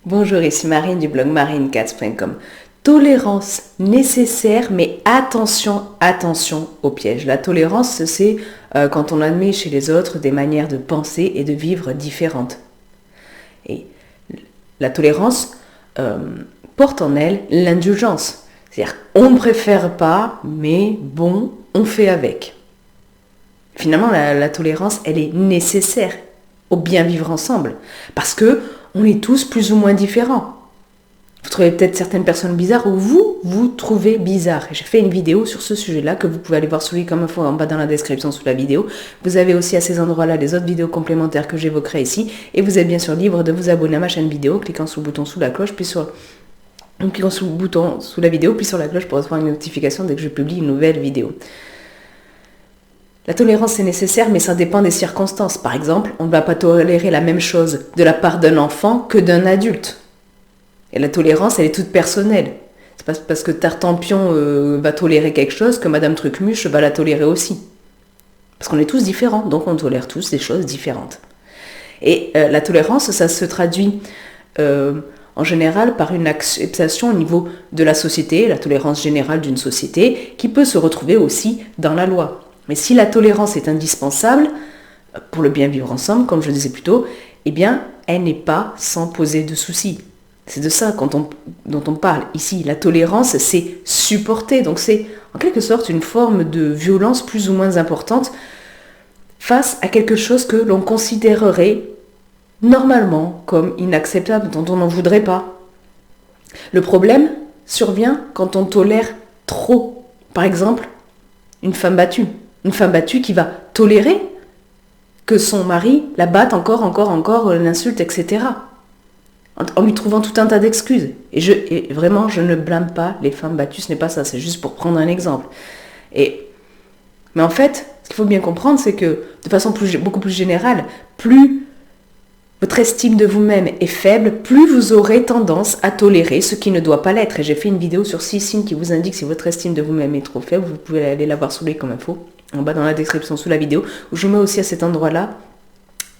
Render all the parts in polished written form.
Bonjour, ici Marine du blog marinecats.com. Tolérance nécessaire, mais attention au piège. La tolérance, c'est quand on admet chez les autres des manières de penser et de vivre différentes. Et la tolérance porte en elle l'indulgence. C'est-à-dire, on ne préfère pas, mais bon, on fait avec. Finalement, la tolérance, elle est nécessaire au bien vivre ensemble. Parce que on est tous plus ou moins différents. Vous trouvez peut-être certaines personnes bizarres ou vous trouvez bizarre. J'ai fait une vidéo sur ce sujet-là que vous pouvez aller voir celui comme info en bas dans la description sous la vidéo. Vous avez aussi à ces endroits-là les autres vidéos complémentaires que j'évoquerai ici. Et vous êtes bien sûr libre de vous abonner à ma chaîne vidéo, cliquant sur le bouton sous la cloche, puis sur le bouton sous la vidéo, puis sur la cloche pour recevoir une notification dès que je publie une nouvelle vidéo. La tolérance est nécessaire, mais ça dépend des circonstances. Par exemple, on ne va pas tolérer la même chose de la part d'un enfant que d'un adulte. Et la tolérance, elle est toute personnelle. C'est pas parce que Tartampion va tolérer quelque chose que Madame Trucmuche va la tolérer aussi. Parce qu'on est tous différents, donc on tolère tous des choses différentes. Et la tolérance, ça se traduit en général par une acceptation au niveau de la société, la tolérance générale d'une société, qui peut se retrouver aussi dans la loi. Mais si la tolérance est indispensable pour le bien vivre ensemble, comme je le disais plus tôt, eh bien, elle n'est pas sans poser de soucis. C'est de ça dont on parle ici. La tolérance, c'est supporter. Donc c'est en quelque sorte une forme de violence plus ou moins importante face à quelque chose que l'on considérerait normalement comme inacceptable, dont on n'en voudrait pas. Le problème survient quand on tolère trop. Par exemple, une femme battue. Une femme battue qui va tolérer que son mari la batte encore, l'insulte, etc. En lui trouvant tout un tas d'excuses. Et vraiment, je ne blâme pas les femmes battues, ce n'est pas ça, c'est juste pour prendre un exemple. Mais en fait, ce qu'il faut bien comprendre, c'est que, de façon beaucoup plus générale, plus votre estime de vous-même est faible, plus vous aurez tendance à tolérer ce qui ne doit pas l'être. Et j'ai fait une vidéo sur 6 signes qui vous indiquent si votre estime de vous-même est trop faible. Vous pouvez aller la voir sous les comme info, en bas dans la description sous la vidéo, où je mets aussi à cet endroit-là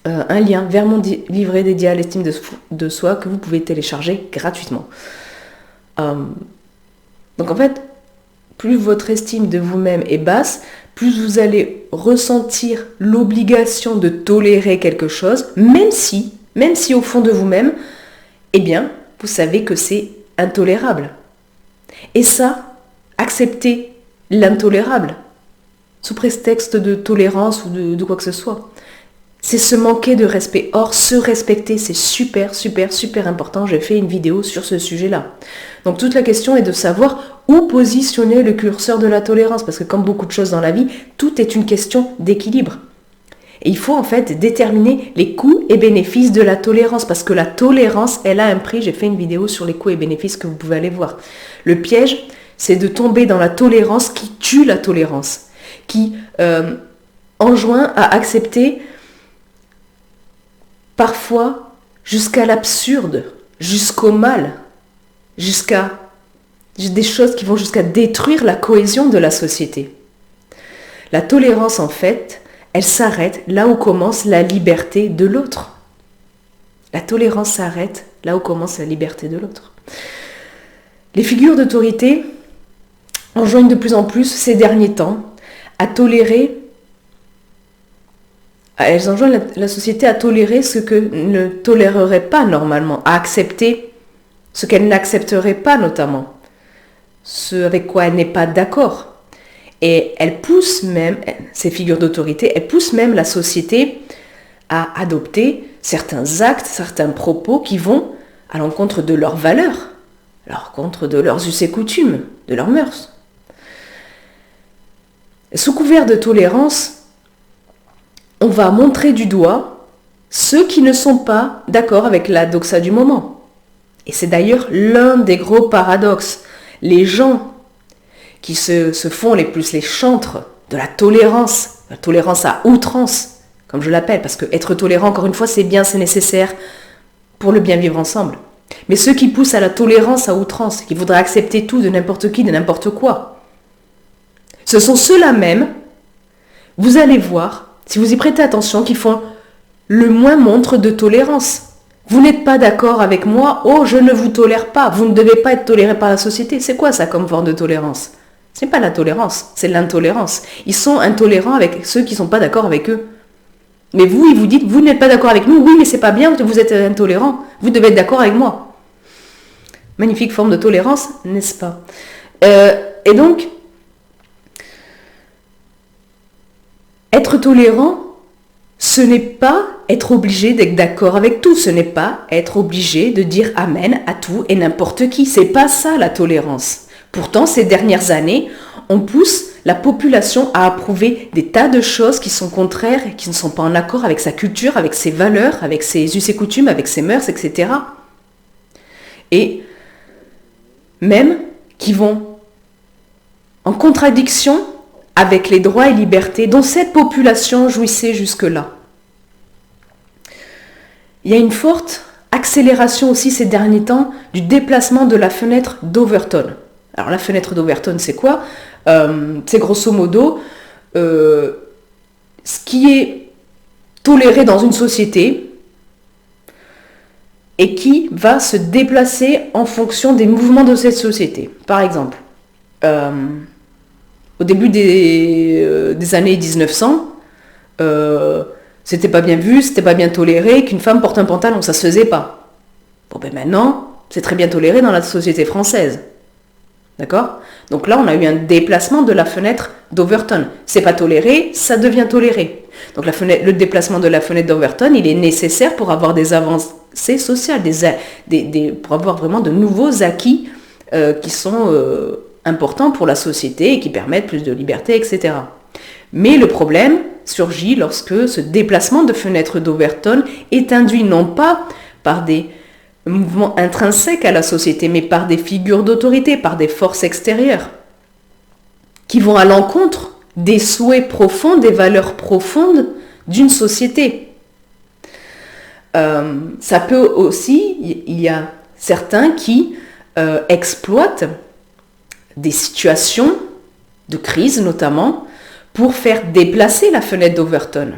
un lien vers mon livret dédié à l'estime de soi que vous pouvez télécharger gratuitement. Donc en fait, plus votre estime de vous-même est basse, plus vous allez ressentir l'obligation de tolérer quelque chose, même si au fond de vous-même, eh bien, vous savez que c'est intolérable. Et ça, accepter l'intolérable, sous prétexte de tolérance ou de quoi que ce soit, c'est se manquer de respect. Or, se respecter, c'est super important. J'ai fait une vidéo sur ce sujet-là. Donc, toute la question est de savoir où positionner le curseur de la tolérance. Parce que comme beaucoup de choses dans la vie, tout est une question d'équilibre. Et il faut en fait déterminer les coûts et bénéfices de la tolérance. Parce que la tolérance, elle a un prix. J'ai fait une vidéo sur les coûts et bénéfices que vous pouvez aller voir. Le piège, c'est de tomber dans la tolérance qui tue la tolérance. Qui enjoint à accepter parfois jusqu'à l'absurde, jusqu'au mal, jusqu'à des choses qui vont jusqu'à détruire la cohésion de la société. La tolérance, en fait, elle s'arrête là où commence la liberté de l'autre. La tolérance s'arrête là où commence la liberté de l'autre. Les figures d'autorité enjoignent de plus en plus ces derniers temps à tolérer. Elles enjoignent la société à tolérer ce que ne tolérerait pas normalement, à accepter ce qu'elle n'accepterait pas notamment, ce avec quoi elle n'est pas d'accord. Et elles poussent même, ces figures d'autorité, elles poussent même la société à adopter certains actes, certains propos qui vont à l'encontre de leurs valeurs, à l'encontre de leurs us et coutumes, de leurs mœurs. Sous couvert de tolérance, on va montrer du doigt ceux qui ne sont pas d'accord avec la doxa du moment. Et c'est d'ailleurs l'un des gros paradoxes. Les gens qui se font les chantres de la tolérance à outrance, comme je l'appelle, parce que être tolérant, encore une fois, c'est bien, c'est nécessaire pour le bien vivre ensemble. Mais ceux qui poussent à la tolérance à outrance, qui voudraient accepter tout de n'importe qui, de n'importe quoi, ce sont ceux-là même, vous allez voir, si vous y prêtez attention, qui font le moins montre de tolérance. Vous n'êtes pas d'accord avec moi, oh je ne vous tolère pas, vous ne devez pas être toléré par la société. C'est quoi ça comme forme de tolérance? Ce n'est pas la tolérance, c'est l'intolérance. Ils sont intolérants avec ceux qui ne sont pas d'accord avec eux. Mais vous, ils vous dites, vous n'êtes pas d'accord avec nous, oui mais c'est pas bien, vous êtes intolérant, vous devez être d'accord avec moi. Magnifique forme de tolérance, n'est-ce pas? Et donc, être tolérant, ce n'est pas être obligé d'être d'accord avec tout, ce n'est pas être obligé de dire amen à tout et n'importe qui. C'est pas ça la tolérance. Pourtant, ces dernières années, on pousse la population à approuver des tas de choses qui sont contraires et qui ne sont pas en accord avec sa culture, avec ses valeurs, avec ses us et coutumes, avec ses mœurs, etc. Et même qui vont en contradiction avec les droits et libertés dont cette population jouissait jusque-là. Il y a une forte accélération aussi ces derniers temps du déplacement de la fenêtre d'Overton. Alors la fenêtre d'Overton, c'est quoi? C'est grosso modo ce qui est toléré dans une société et qui va se déplacer en fonction des mouvements de cette société. Par exemple, au début des années 1900, c'était pas bien vu, c'était pas bien toléré qu'une femme porte un pantalon, ça se faisait pas. Bon ben maintenant, c'est très bien toléré dans la société française. D'accord? Donc là, on a eu un déplacement de la fenêtre d'Overton. C'est pas toléré, ça devient toléré. Donc le déplacement de la fenêtre d'Overton, il est nécessaire pour avoir des avancées sociales, pour avoir vraiment de nouveaux acquis qui sont importants pour la société et qui permettent plus de liberté, etc. Mais le problème surgit lorsque ce déplacement de fenêtre d'Overton est induit non pas par des mouvements intrinsèques à la société, mais par des figures d'autorité, par des forces extérieures, qui vont à l'encontre des souhaits profonds, des valeurs profondes d'une société. Ça peut aussi, il y a certains qui exploitent des situations de crise notamment pour faire déplacer la fenêtre d'Overton.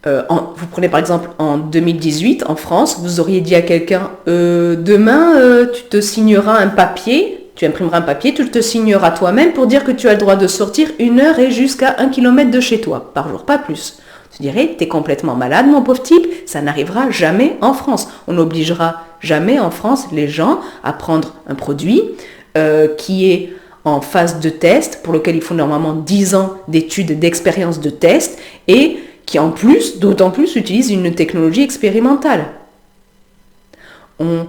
Vous prenez par exemple en 2018, en France, vous auriez dit à quelqu'un demain tu te signeras un papier, tu imprimeras un papier, tu te signeras toi-même pour dire que tu as le droit de sortir 1 heure et jusqu'à 1 kilomètre de chez toi, par jour, pas plus. Tu dirais, t'es complètement malade mon pauvre type, ça n'arrivera jamais en France. On n'obligera jamais en France les gens à prendre un produit qui est en phase de test, pour lequel il faut normalement 10 ans d'études, d'expérience de test, et qui en plus, d'autant plus, utilise une technologie expérimentale. Oh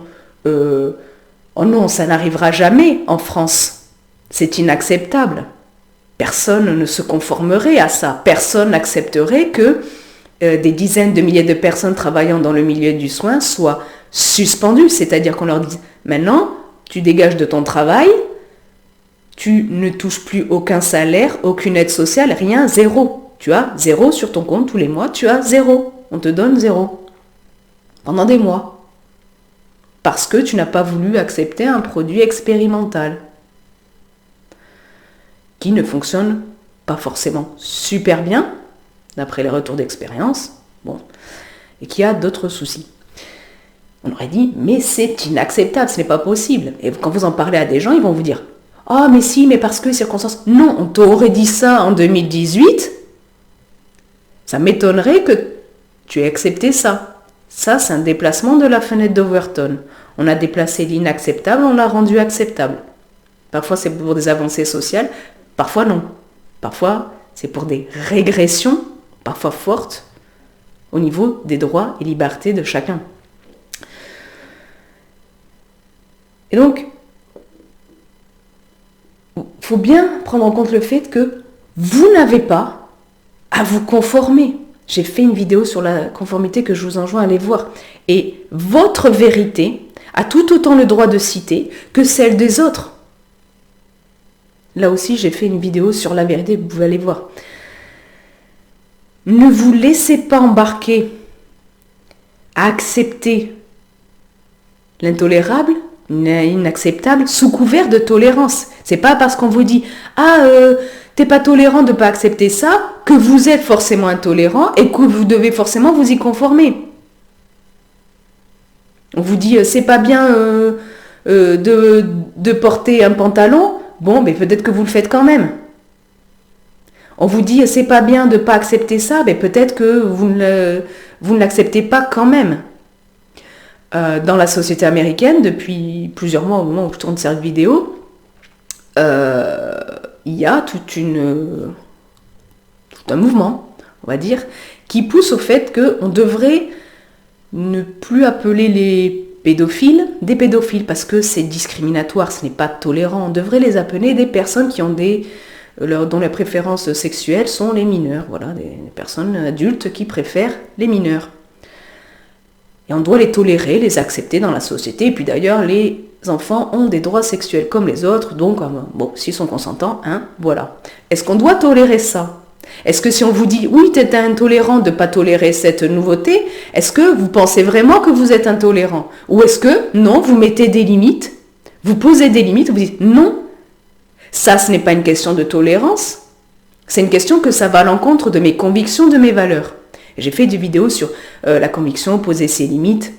non, ça n'arrivera jamais en France. C'est inacceptable. Personne ne se conformerait à ça. Personne n'accepterait que des dizaines de milliers de personnes travaillant dans le milieu du soin soient suspendues. C'est-à-dire qu'on leur dise, maintenant, tu dégages de ton travail, tu ne touches plus aucun salaire, aucune aide sociale, rien, zéro. Tu as 0 sur ton compte tous les mois, tu as 0. On te donne 0. Pendant des mois. Parce que tu n'as pas voulu accepter un produit expérimental. Qui ne fonctionne pas forcément super bien, d'après les retours d'expérience, bon, et qui a d'autres soucis. On aurait dit, mais c'est inacceptable, ce n'est pas possible. Et quand vous en parlez à des gens, ils vont vous dire, ah mais si, mais parce que circonstances... Non, on t'aurait dit ça en 2018, ça m'étonnerait que tu aies accepté ça. Ça, c'est un déplacement de la fenêtre d'Overton. On a déplacé l'inacceptable, on l'a rendu acceptable. Parfois, c'est pour des avancées sociales, parfois non. Parfois, c'est pour des régressions, parfois fortes, au niveau des droits et libertés de chacun. Et donc, il faut bien prendre en compte le fait que vous n'avez pas à vous conformer. J'ai fait une vidéo sur la conformité que je vous enjoins à aller voir. Et votre vérité a tout autant le droit de citer que celle des autres. Là aussi, j'ai fait une vidéo sur la vérité, vous pouvez aller voir. Ne vous laissez pas embarquer à accepter l'intolérable, l'inacceptable, sous couvert de tolérance. C'est pas parce qu'on vous dit « Ah, t'es pas tolérant de pas accepter ça » que vous êtes forcément intolérant et que vous devez forcément vous y conformer. On vous dit c'est pas bien de porter un pantalon, bon, mais peut-être que vous le faites quand même. On vous dit c'est pas bien de ne pas accepter ça, mais peut-être que vous ne l'acceptez pas quand même. Dans la société américaine, depuis plusieurs mois au moment où je tourne cette vidéo, il y a tout un mouvement, on va dire, qui pousse au fait qu'on devrait ne plus appeler les pédophiles des pédophiles parce que c'est discriminatoire, ce n'est pas tolérant. On devrait les appeler des personnes qui ont dont les préférences sexuelles sont les mineurs. Voilà, des personnes adultes qui préfèrent les mineurs. Et on doit les tolérer, les accepter dans la société. Et puis d'ailleurs, les enfants ont des droits sexuels comme les autres, donc bon, s'ils sont consentants, voilà. Est-ce qu'on doit tolérer ça ? Est-ce que si on vous dit, oui, tu es intolérant de ne pas tolérer cette nouveauté, est-ce que vous pensez vraiment que vous êtes intolérant ? Ou est-ce que, non, vous mettez des limites, vous posez des limites, vous dites, non, ça, ce n'est pas une question de tolérance, c'est une question que ça va à l'encontre de mes convictions, de mes valeurs. J'ai fait des vidéos sur la conviction, poser ses limites,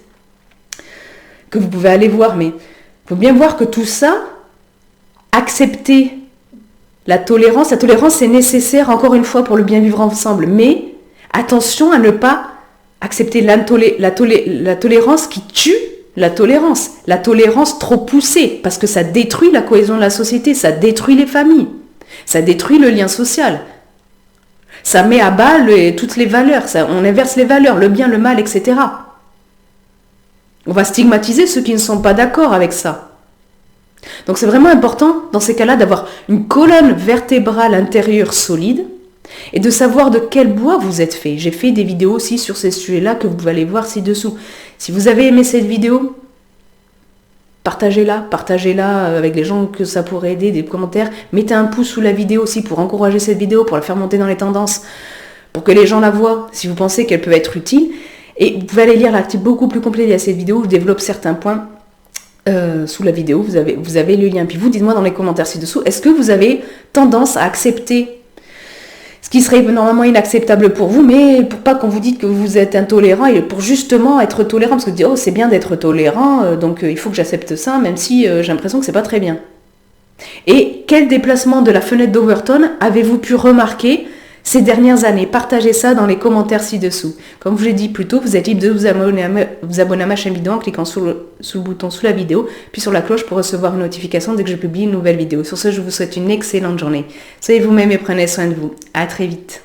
que vous pouvez aller voir, mais il faut bien voir que tout ça, accepter la tolérance c'est nécessaire, encore une fois, pour le bien vivre ensemble. Mais attention à ne pas accepter la tolérance qui tue la tolérance. La tolérance trop poussée, parce que ça détruit la cohésion de la société, ça détruit les familles, ça détruit le lien social. Ça met à bas toutes les valeurs, on inverse les valeurs, le bien, le mal, etc. On va stigmatiser ceux qui ne sont pas d'accord avec ça. Donc c'est vraiment important dans ces cas-là d'avoir une colonne vertébrale intérieure solide et de savoir de quel bois vous êtes fait. J'ai fait des vidéos aussi sur ces sujets-là que vous pouvez aller voir ci-dessous. Si vous avez aimé cette vidéo, partagez-la avec les gens que ça pourrait aider, des commentaires. Mettez un pouce sous la vidéo aussi pour encourager cette vidéo, pour la faire monter dans les tendances, pour que les gens la voient, si vous pensez qu'elle peut être utile. Et vous pouvez aller lire l'article beaucoup plus complet à cette vidéo où je développe certains points. Sous la vidéo, vous avez le lien. Puis vous, dites-moi dans les commentaires ci-dessous, est-ce que vous avez tendance à accepter ce qui serait normalement inacceptable pour vous, mais pour pas qu'on vous dise que vous êtes intolérant, et pour justement être tolérant, parce que vous dites, oh, c'est bien d'être tolérant, donc il faut que j'accepte ça, même si j'ai l'impression que c'est pas très bien. Et quel déplacement de la fenêtre d'Overton avez-vous pu remarquer ces dernières années? Partagez ça dans les commentaires ci-dessous. Comme je vous l'ai dit plus tôt, vous êtes libre de vous abonner à ma chaîne vidéo en cliquant sous le bouton sous la vidéo, puis sur la cloche pour recevoir une notification dès que je publie une nouvelle vidéo. Sur ce, je vous souhaite une excellente journée. Soyez vous-même et prenez soin de vous. À très vite.